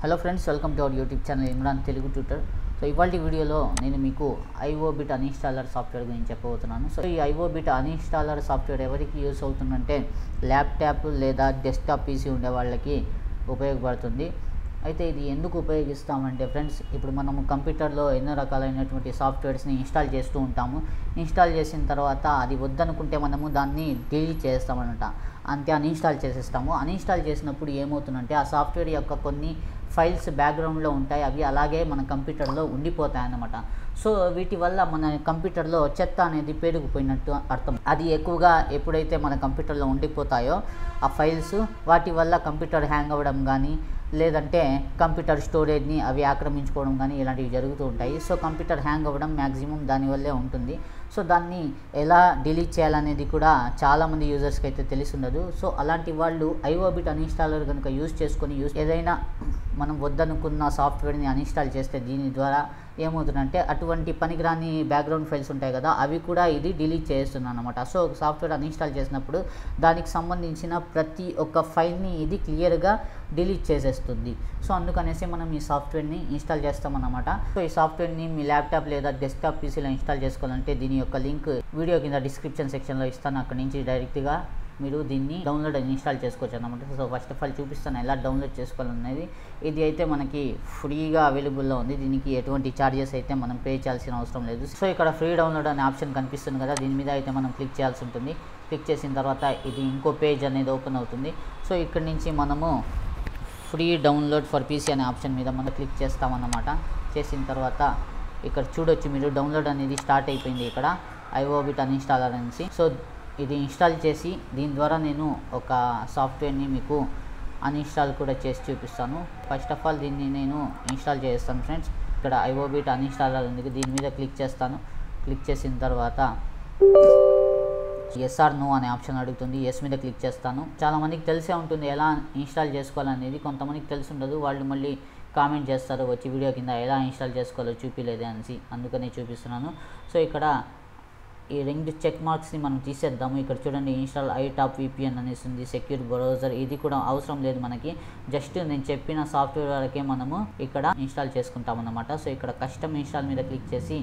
Hello friends, welcome to our YouTube channel Imran Telugu tutor. So ఇవాళ వీడియోలో నేను మీకు ఐఓబిట్ అన్ఇన్స్టాలర్ సాఫ్ట్వేర్ గురించి చెప్పబోతున్నాను. సో ఈ ఐఓబిట్ అన్ఇన్స్టాలర్ సాఫ్ట్వేర్ ఎవరికి యూస్ అవుతుందంటే ల్యాప్టాప్ లేదా డెస్క్టాప్ పీసీ ఉండే వాళ్ళకి ఉపయోగపడుతుంది. అయితే ఇది ఎందుకు ఉపయోగిస్తామంటే ఫ్రెండ్స్, ఇప్పుడు మనము కంప్యూటర్లో ఎన్నో రకాలైనటువంటి సాఫ్ట్వేర్స్ని ఇన్స్టాల్ చేస్తూ ఉంటాము. ఇన్స్టాల్ చేసిన తర్వాత అది వద్దనుకుంటే మనము దాన్ని డిలీట్ చేస్తామన్నమాట. అంతే అన్ఇన్స్టాల్ చేసేస్తాము. అన్ఇన్స్టాల్ చేసినప్పుడు ఏమవుతుందంటే ఆ సాఫ్ట్వేర్ యొక్క కొన్ని ఫైల్స్ బ్యాక్గ్రౌండ్లో ఉంటాయి, అవి అలాగే మన కంప్యూటర్లో ఉండిపోతాయి అన్నమాట. సో వీటి వల్ల మన కంప్యూటర్లో చెత్త అనేది పేరుకుపోయినట్టు అర్థం. అది ఎక్కువగా ఎప్పుడైతే మన కంప్యూటర్లో ఉండిపోతాయో ఆ ఫైల్స్, వాటి వల్ల కంప్యూటర్ హ్యాంగ్ అవ్వడం కానీ లేదంటే కంప్యూటర్ స్టోరేజ్ని అవి ఆక్రమించుకోవడం కానీ ఇలాంటివి జరుగుతూ ఉంటాయి. సో కంప్యూటర్ హ్యాంగ్ అవ్వడం మ్యాక్సిమం దానివల్లే ఉంటుంది. సో దాన్ని ఎలా డిలీట్ చేయాలనేది కూడా చాలామంది యూజర్స్కి అయితే తెలిసి ఉండదు. సో అలాంటి వాళ్ళు ఐఓబిట్ అన్ఇన్స్టాలర్ కనుక యూజ్ చేసుకొని ఏదైనా మనం వద్దనుకున్న సాఫ్ట్వేర్ని అన్ఇన్స్టాల్ చేస్తే దీని ద్వారా ఏమవుతుందంటే అటువంటి పనికిరాని బ్యాక్గ్రౌండ్ ఫైల్స్ ఉంటాయి కదా, అవి కూడా ఇది డిలీట్ చేస్తుంది అనమాట. సో ఒక సాఫ్ట్వేర్ అన్ఇన్స్టాల్ చేసినప్పుడు దానికి సంబంధించిన ప్రతి ఒక్క ఫైల్ని ఇది క్లియర్గా డిలీట్ చేసేస్తుంది. సో అందుకనేసి మనం ఈ సాఫ్ట్వేర్ని ఇన్స్టాల్ చేస్తామన్నమాట. సో ఈ సాఫ్ట్వేర్ని మీ ల్యాప్టాప్ లేదా డెస్క్టాప్ పీసీలో ఇన్స్టాల్ చేసుకోవాలంటే దీని యొక్క లింక్ వీడియో కింద డిస్క్రిప్షన్ సెక్షన్లో ఇస్తాను. అక్కడి నుంచి డైరెక్ట్గా మీరు దీన్ని డౌన్లోడ్ ఇన్స్టాల్ చేసుకోవచ్చు అన్నమాట. సో ఫస్ట్ ఆఫ్ ఆల్ చూపిస్తాను ఎలా డౌన్లోడ్ చేసుకోవాలనేది. ఇది అయితే మనకి ఫ్రీగా అవైలబుల్లో ఉంది. దీనికి ఎటువంటి ఛార్జెస్ అయితే మనం పే చేయాల్సిన అవసరం లేదు. సో ఇక్కడ ఫ్రీ డౌన్లోడ్ అనే ఆప్షన్ కనిపిస్తుంది కదా, దీని మీద అయితే మనం క్లిక్ చేయాల్సి ఉంటుంది. క్లిక్ చేసిన తర్వాత ఇది ఇంకో పేజ్ అనేది ఓపెన్ అవుతుంది. సో ఇక్కడ నుంచి మనము ఫ్రీ డౌన్లోడ్ ఫర్ పీసీ అనే ఆప్షన్ మీద మనం క్లిక్ చేస్తామన్నమాట. చేసిన తర్వాత ఇక్కడ చూడొచ్చు మీరు, డౌన్లోడ్ అనేది స్టార్ట్ అయిపోయింది ఇక్కడ ఐఓబిట్ అన్ఇన్స్టాలర్ అనేసి. సో ఇది ఇన్స్టాల్ చేసి దీని ద్వారా నేను ఒక సాఫ్ట్వేర్ని మీకు అన్ఇన్స్టాల్ కూడా చేసి చూపిస్తాను. ఫస్ట్ ఆఫ్ ఆల్ దీన్ని నేను ఇన్స్టాల్ చేస్తాను ఫ్రెండ్స్. ఇక్కడ ఐఓబిట్ అన్ఇన్స్టాలర్ ఉంది, దీని మీద క్లిక్ చేస్తాను. క్లిక్ చేసిన తర్వాత ఎస్ ఆర్ నో అనే ఆప్షన్ అడుగుతుంది. ఎస్ మీద క్లిక్ చేస్తాను. చాలామందికి తెలిసే ఉంటుంది ఎలా ఇన్స్టాల్ చేసుకోవాలనేది, కొంతమందికి తెలిసి ఉండదు. వాళ్ళు మళ్ళీ కామెంట్ చేస్తారు వచ్చి వీడియో కింద ఎలా ఇన్స్టాల్ చేసుకోవాలో చూపిలేదే అనేసి, అందుకనే చూపిస్తున్నాను. సో ఇక్కడ ఈ 2 చెక్ మార్క్స్ని మనం తీసేద్దాము. ఇక్కడ చూడండి, ఇన్స్టాల్ ఐటాప్ విపిఎన్ అనేసి ఉంది, సెక్యూర్ బ్రౌజర్, ఇది కూడా అవసరం లేదు మనకి. జస్ట్ నేను చెప్పిన సాఫ్ట్వేర్ వరకే మనము ఇక్కడ ఇన్స్టాల్ చేసుకుంటాం అన్నమాట. సో ఇక్కడ కస్టమ్ ఇన్స్టాల్ మీద క్లిక్ చేసి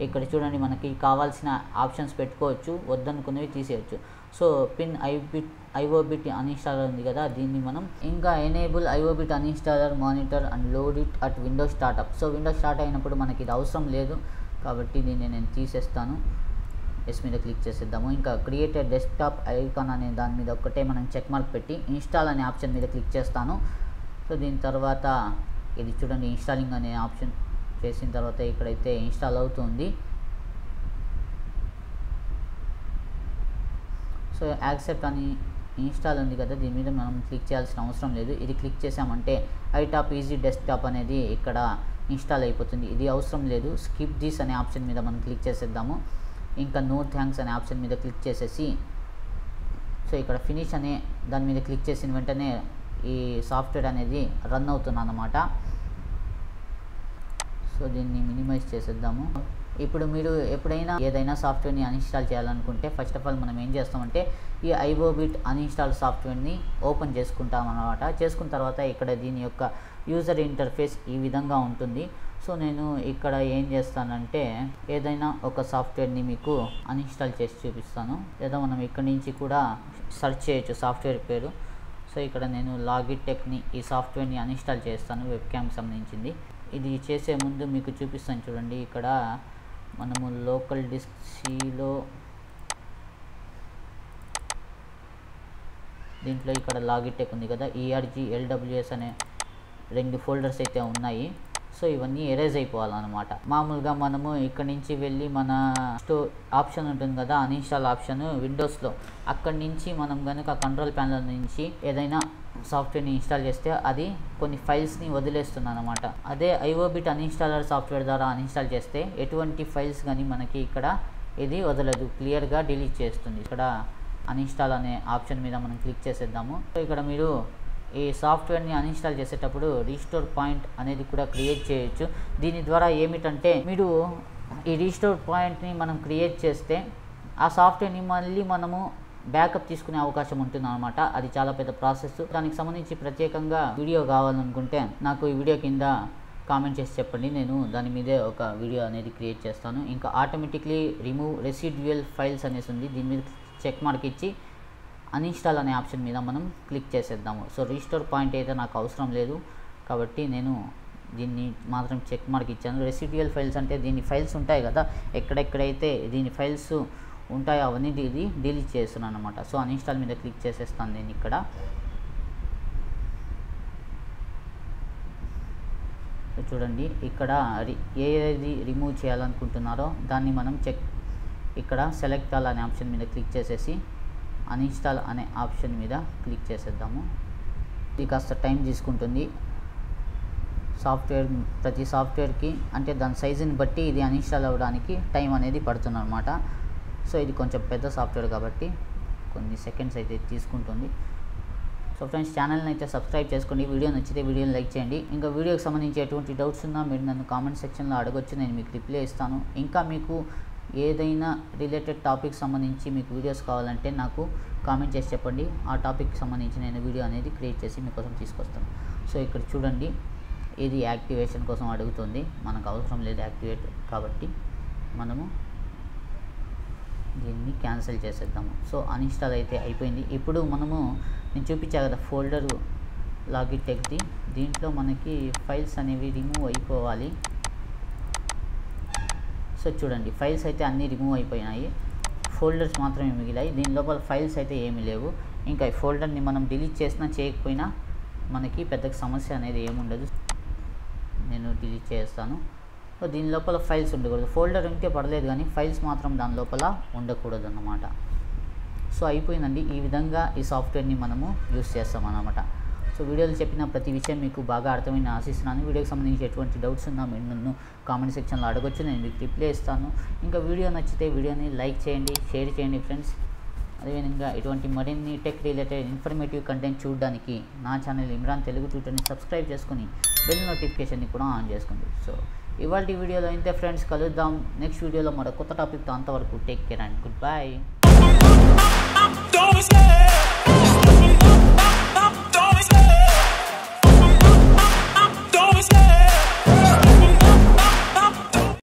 ఇక్కడ చూడండి మనకి కావాల్సిన ఆప్షన్స్ పెట్టుకోవచ్చు, వద్దనుకునేవి తీసేయచ్చు. సో పిన్ ఐఓబిట్ అన్ఇన్స్టాలర్ ఉంది కదా, దీన్ని మనం ఇంకా enable IObit uninstaller monitor and load it at Windows startup. So Windows start అయినప్పుడు మనకి ఇది అవసరం లేదు కాబట్టి దీన్ని నేను తీసేస్తాను. ఎస్ మీద క్లిక్ చేసేద్దాము. ఇంకా క్రియేటెడ్ డెస్క్టాప్ ఐకాన్ అనే దాని మీద ఒక్కటే మనం చెక్ మార్క్ పెట్టి ఇన్స్టాల్ అనే ఆప్షన్ మీద క్లిక్ చేస్తాను. సో దీని తర్వాత ఇది చూడండి, ఇన్స్టాలింగ్ అనే ఆప్షన్ చేసిన తర్వాత ఇక్కడైతే ఇన్స్టాల్ అవుతుంది. సో యాక్సెప్ట్ అని ఇన్స్టాల్ ఉంది కదా, దీని మీద మనం క్లిక్ చేయాల్సిన అవసరం లేదు. ఇది క్లిక్ చేసామంటే ఐటాప్ ఈజీ డెస్క్టాప్ అనేది ఇక్కడ ఇన్స్టాల్ అయిపోతుంది. ఇది అవసరం లేదు. స్కిప్ దిస్ అనే ఆప్షన్ మీద మనం క్లిక్ చేసేద్దాము. ఇంకా నో థ్యాంక్స్ అనే ఆప్షన్ మీద క్లిక్ చేసేసి సో ఇక్కడ ఫినిష్ అనే దాని మీద క్లిక్ చేసిన వెంటనే ఈ సాఫ్ట్వేర్ అనేది రన్ అవుతుంది అన్నమాట. సో దీన్ని మినిమైజ్ చేసేద్దాము. ఇప్పుడు మీరు ఎప్పుడైనా ఏదైనా సాఫ్ట్వేర్ని అన్ఇన్స్టాల్ చేయాలనుకుంటే ఫస్ట్ ఆఫ్ ఆల్ మనం ఏం చేస్తామంటే ఈ ఐఓబిట్ అన్ఇన్స్టాల్ సాఫ్ట్వేర్ని ఓపెన్ చేసుకుంటాం అన్నమాట. చేసుకున్న తర్వాత ఇక్కడ దీని యొక్క యూజర్ ఇంటర్ఫేస్ ఈ విధంగా ఉంటుంది. సో నేను ఇక్కడ ఏం చేస్తానంటే ఏదైనా ఒక సాఫ్ట్వేర్ని మీకు అన్ఇన్స్టాల్ చేసి చూపిస్తాను, లేదా మనం ఇక్కడ నుంచి కూడా సెర్చ్ చేయొచ్చు సాఫ్ట్వేర్ పేరు. సో ఇక్కడ నేను లాగిటెక్ని ఈ సాఫ్ట్వేర్ని అన్ఇన్స్టాల్ చేస్తాను, వెబ్క్యామ్కి సంబంధించింది. ఇది చేసే ముందు మీకు చూపిస్తాను చూడండి. ఇక్కడ మనము లోకల్ డిస్క్ సిలో దీంట్లో ఇక్కడ లాగిటెక్ ఉంది కదా, ఈఆర్జీ ఎల్డబ్ల్యూఎస్ అనే 2 ఫోల్డర్స్ అయితే ఉన్నాయి. సో ఇవన్నీ ఎరేజ్ అయిపోవాలన్నమాట. మామూలుగా మనము ఇక్కడ నుంచి వెళ్ళి మన ఆప్షన్ ఉంటుంది కదా, అన్ఇన్స్టాల్ ఆప్షన్ విండోస్లో, అక్కడి నుంచి మనం కనుక కంట్రోల్ ప్యానల్ నుంచి ఏదైనా సాఫ్ట్వేర్ని ఇన్స్టాల్ చేస్తే అది కొన్ని ఫైల్స్ని వదిలేస్తుంది అనమాట. అదే ఐఓబిట్ అన్ఇన్స్టాలర్ సాఫ్ట్వేర్ ద్వారా అన్ఇన్స్టాల్ చేస్తే ఎటువంటి ఫైల్స్ కానీ మనకి ఇక్కడ ఇది వదలదు, క్లియర్గా డిలీట్ చేస్తుంది. ఇక్కడ అన్ఇన్స్టాల్ అనే ఆప్షన్ మీద మనం క్లిక్ చేసేద్దాము. సో ఇక్కడ మీరు ఈ సాఫ్ట్వేర్ని అన్ఇన్స్టాల్ చేసేటప్పుడు రీస్టోర్ పాయింట్ అనేది కూడా క్రియేట్ చేయొచ్చు. దీని ద్వారా ఏమిటంటే మీరు ఈ రీస్టోర్ పాయింట్ని మనం క్రియేట్ చేస్తే ఆ సాఫ్ట్వేర్ని మళ్ళీ మనము బ్యాకప్ తీసుకునే అవకాశం ఉంటుంది అనమాట. అది చాలా పెద్ద ప్రాసెస్. దానికి సంబంధించి ప్రత్యేకంగా వీడియో కావాలనుకుంటే నాకు ఈ వీడియో కింద కామెంట్ చేసి చెప్పండి, నేను దాని మీదే ఒక వీడియో అనేది క్రియేట్ చేస్తాను. ఇంకా ఆటోమేటిక్లీ రిమూవ్ రెసిడ్యువల్ ఫైల్స్ అనేసి ఉంది, దీని మీద చెక్ మార్క్ ఇచ్చి అన్ఇన్స్టాల్ అనే ఆప్షన్ మీద మనం క్లిక్ చేసేద్దాము. సో రీస్టోర్ పాయింట్ అయితే నాకు అవసరం లేదు కాబట్టి నేను దీన్ని మాత్రం చెక్ మార్క్ ఇచ్చాను. రెసిడ్యువల్ ఫైల్స్ అంటే దీని ఫైల్స్ ఉంటాయి కదా, ఎక్కడెక్కడైతే దీని ఫైల్స్ ఉంటాయో అవన్నీ డిలీట్ చేస్తున్నాను అనమాట. సో అన్ఇన్స్టాల్ మీద క్లిక్ చేసేస్తాను నేను ఇక్కడ. చూడండి ఇక్కడ ఏది రిమూవ్ చేయాలనుకుంటున్నారో దాన్ని మనం ఇక్కడ సెలెక్ట్ ఆల్ అనే ఆప్షన్ మీద క్లిక్ చేసేసి అన్ఇన్స్టాల్ అనే ఆప్షన్ మీద క్లిక్ చేసేద్దాము. ఇది కాస్త టైం తీసుకుంటుంది. ప్రతి సాఫ్ట్వేర్కి అంటే దాని సైజుని బట్టి ఇది అన్ఇన్స్టాల్ అవ్వడానికి టైం అనేది పడుతుంది అనమాట. సో ఇది కొంచెం పెద్ద సాఫ్ట్వేర్ కాబట్టి కొన్ని సెకండ్స్ అయితే తీసుకుంటుంది. సో ఫ్రెండ్స్, ఛానల్ని అయితే సబ్స్క్రైబ్ చేసుకోండి. వీడియో నచ్చితే వీడియోని లైక్ చేయండి. ఇంకా వీడియోకి సంబంధించి ఎటువంటి డౌట్స్ ఉన్నా మీరు నన్ను కామెంట్ సెక్షన్లో అడగొచ్చు, నేను మీకు రిప్లై ఇస్తాను. ఇంకా మీకు ఏదైనా రిలేటెడ్ టాపిక్ సంబంధించి మీకు వీడియోస్ కావాలంటే నాకు కామెంట్ చేసి చెప్పండి. ఆ టాపిక్ సంబంధించి నేను వీడియో అనేది క్రియేట్ చేసి మీకోసం తీసుకొస్తాను. సో ఇక్కడ చూడండి, ఇది యాక్టివేషన్ కోసం అడుగుతుంది, మనకు అవసరం లేదు యాక్టివేట్ కాబట్టి మనము దీన్ని క్యాన్సిల్ చేసేద్దాము. సో అన్ఇన్స్టాల్ అయితే అయిపోయింది. ఇప్పుడు మనము నేను చూపించా కదా ఫోల్డర్ లాగిటెక్ దీంట్లో మనకి ఫైల్స్ అనేవి రిమూవ్ అయిపోవాలి. సో చూడండి, ఫైల్స్ అయితే అన్నీ రిమూవ్ అయిపోయినాయి, ఫోల్డర్స్ మాత్రమే మిగిలాయి. దీని లోపల ఫైల్స్ అయితే ఏమీ లేవు. ఇంకా ఈ ఫోల్డర్ని మనం డిలీట్ చేసినా చేయకపోయినా మనకి పెద్ద సమస్య అనేది ఏముండదు. నేను డిలీట్ చేస్తాను. సో దీని లోపల ఫైల్స్ ఉండకూడదు. ఫోల్డర్ ఉంటే పర్లేదు కానీ ఫైల్స్ మాత్రం దాని లోపల ఉండకూడదు అన్నమాట. సో అయిపోయిందండి. ఈ విధంగా ఈ సాఫ్ట్వేర్ని మనము యూస్ చేస్తాం అన్నమాట. సో వీడియోలో చెప్పిన ప్రతి విషయం మీకు బాగా అర్థమైందని ఆశిస్తున్నాను. వీడియోకి సంబంధించి ఎటువంటి డౌట్స్ ఉన్నా మీరు నన్ను కామెంట్ సెక్షన్లో అడగొచ్చు, నేను మీకు రిప్లై ఇస్తాను. ఇంకా వీడియో నచ్చితే వీడియోని లైక్ చేయండి, షేర్ చేయండి ఫ్రెండ్స్. అదేవిధంగా ఇటువంటి మరిన్ని టెక్ రిలేటెడ్ ఇన్ఫర్మేటివ్ కంటెంట్ చూడడానికి నా ఛానల్ ఇమ్రాన్ తెలుగు ట్యూటర్ని సబ్స్క్రైబ్ చేసుకుని బెల్ నోటిఫికేషన్ని కూడా ఆన్ చేసుకోండి. సో ఇవాళ వీడియోలో ఇంతే ఫ్రెండ్స్, కలుద్దాం నెక్స్ట్ వీడియోలో మరో కొత్త టాపిక్తో. అంతవరకు take care and good bye.